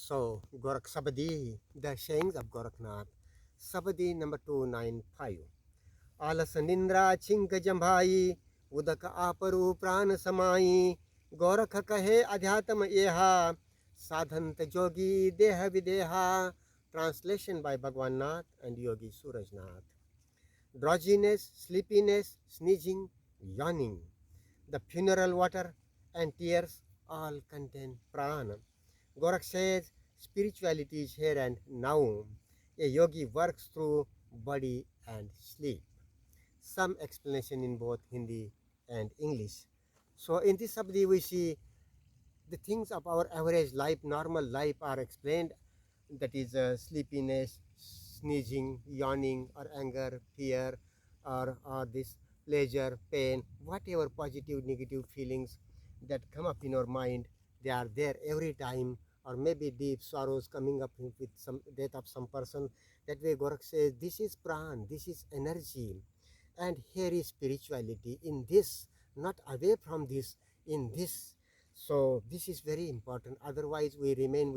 So, Gorakh Sabadi, the sayings of Gorakhnath, Sabadi number 295. आलस निंद्रा छिंक जम्भाई उदक आपरु प्राण समाई गोरख कहे अध्यात्म एहा साधंत जोगी देह विदेहा. Translation by Bhagwan Nath and Yogi Surajnath. Drowsiness, sleepiness, sneezing, yawning, the funeral water and tears all contain prana. Gorakh says spirituality is here and now. A yogi works through body and sleep. Some explanation in both Hindi and English. So in this sabdi we see the things of our average life, normal life are explained. That is sleepiness, sneezing, yawning, or anger, fear, or this pleasure, pain, whatever positive, negative feelings that come up in our mind, they are there every time. Or maybe deep sorrows coming up with some death of some person. That way Gorakh says, this is pran, this is energy. And here is spirituality in this, not away from this, in this. So this is very important. Otherwise we remain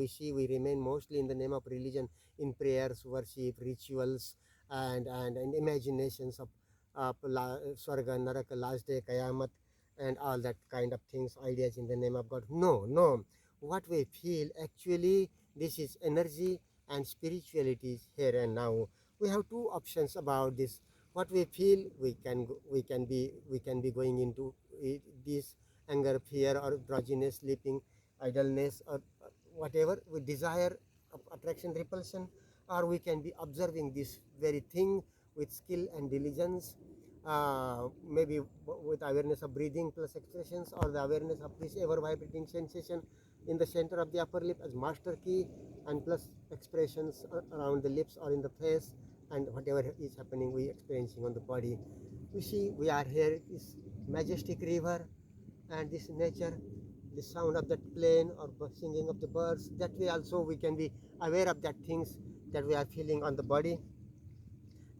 mostly in the name of religion, in prayers, worship, rituals, and imaginations of Swarga, Naraka, last day, Kayamat, and all that kind of things, ideas in the name of God. No. What we feel actually, this is energy, and spirituality is here and now. We have two options about this. What we feel, we can be going into this anger, fear, or drowsiness, sleeping, idleness, or whatever we desire, attraction, repulsion, or we can be observing this very thing with skill and diligence, maybe with awareness of breathing plus expressions, or the awareness of this ever vibrating sensation in the center of the upper lip as master key, and plus expressions around the lips or in the face, and whatever is happening we experiencing on the body. You see, we are here, this majestic river, and this nature, the sound of that plane or singing of the birds. That way also we can be aware of that things that we are feeling on the body.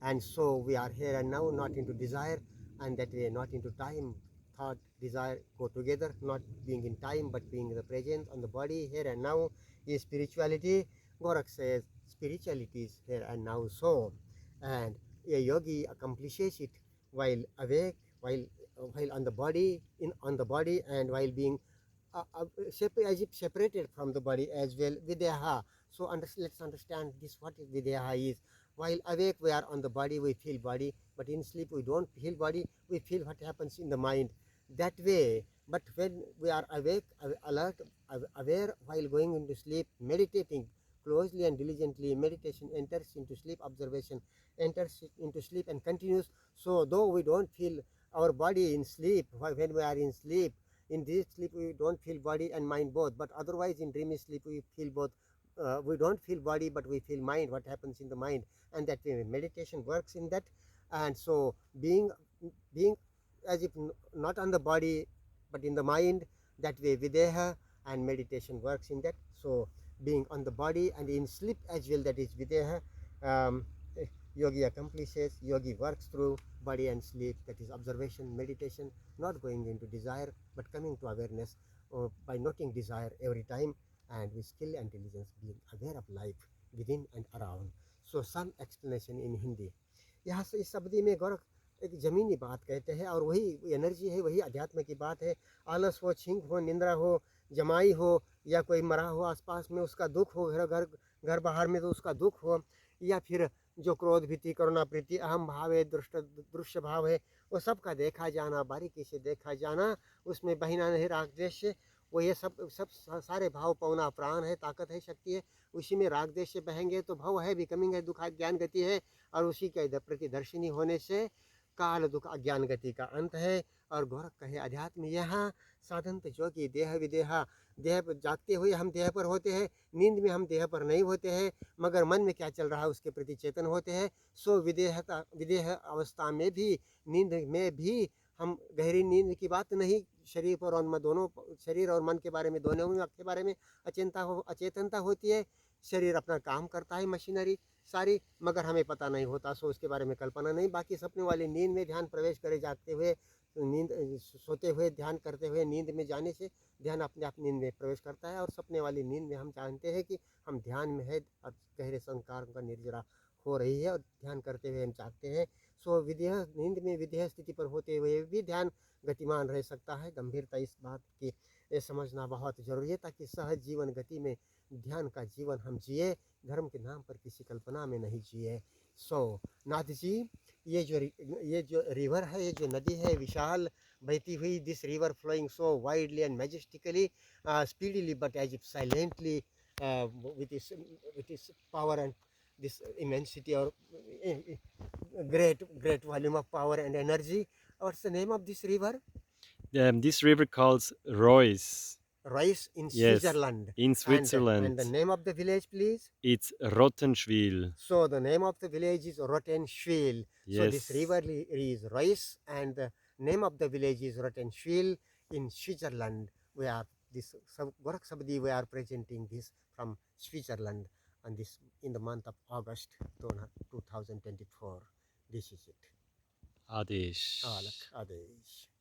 And so we are here and now, not into desire, and that way not into time. Thought, desire go together, not being in time but being in the present on the body, here and now is spirituality. Gorakh says spirituality is here and now. So, and a yogi accomplishes it while awake, while on the body, on the body, and while being as if separated from the body as well, videha. So let's understand this, what videha is. While awake we are on the body, we feel body, but in sleep we don't feel body, we feel what happens in the mind. That way, but when we are awake, alert, aware while going into sleep, meditating closely and diligently, meditation enters into sleep, observation enters into sleep and continues. So though we don't feel our body in sleep, when we are in sleep, in this sleep we don't feel body and mind both, but otherwise in dreamy sleep we feel both. We don't feel body but we feel mind, what happens in the mind, and that way meditation works in that. And so being as if not on the body but in the mind, that way videha, and meditation works in that. So being on the body and in sleep as well, that is videha. um, Yogi accomplishes, yogi works through body and sleep, that is observation, meditation, not going into desire but coming to awareness by noting desire every time, and with skill and diligence being aware of life within and around. So some explanation in Hindi. यहाँ से इस शब्दी में गौरव एक ज़मीनी बात कहते हैं, और वही एनर्जी है, वही अध्यात्म की बात है. आलस हो, छींक हो, निंद्रा हो, जमाई हो, या कोई मरा हो आसपास में उसका दुख हो, घर बाहर में तो उसका दुख हो, या फिर जो क्रोध, भीति, करुणा, प्रीति, अहम भाव है, दृश्य भाव है, वो सब का देखा जाना, बारीकी से देखा जाना, उसमें बहिना नहीं राग द्वेष से, वो ये सब सारे भाव पौना प्राण है, ताकत है, शक्ति है. उसी में राग द्वेष से बहेंगे तो भव है, बिकमिंग है, दुख ज्ञान गति है, और उसी के प्रतिदर्शिनी होने से काल दुख अज्ञान गति का अंत है. और गोरख कहे अध्यात्म यहाँ साधंत जोगी देह विदेहा. देह जागते हुए हम देह पर होते हैं, नींद में हम देह पर नहीं होते हैं, मगर मन में क्या चल रहा है उसके प्रति चेतन होते हैं. सो विदेह अवस्था में भी, नींद में भी हम गहरी नींद की बात नहीं, शरीर पर और दोनों, शरीर और मन के बारे में, दोनों के बारे में अचेतनता होती है. शरीर अपना काम करता है, मशीनरी सारी, मगर हमें पता नहीं होता. सो उसके बारे में कल्पना नहीं. बाकी सपने वाली नींद में ध्यान प्रवेश करे जागते हुए, नींद सोते हुए ध्यान करते हुए नींद में जाने से ध्यान अपने आप नींद में प्रवेश करता है, और सपने वाली नींद में हम जानते हैं कि हम ध्यान में है और गहरे संस्कार का निर्जरा हो रही है और ध्यान करते हुए हम जागते हैं। सो विदेह नींद में विदेह स्थिति पर होते हुए भी ध्यान गतिमान रह सकता है। गंभीरता इस बात की ये समझना बहुत जरूरी है, ताकि सहज जीवन गति में ध्यान का जीवन हम जिए, धर्म के नाम पर किसी कल्पना में नहीं जिए। सो नाथ जी, ये जो रिवर है, ये जो नदी है विशाल बहती हुई, this river flowing so widely and majestically, speedily but as if silently, with its power and this immensity, or great volume of power and energy. What's the name of this river? This river calls Reuss. Rice in Yes, Switzerland. in And Switzerland. the name of the village, please? It's Rottenschwil. So the name of the village is Rottenschwil. So this Yes. river is Rice, and the name of the village is Rottenschwil in Switzerland. We are this Gorak Sabdi, we are presenting this from Switzerland, and this in the month of August 2024. This is it. Adesh. Alak Adesh.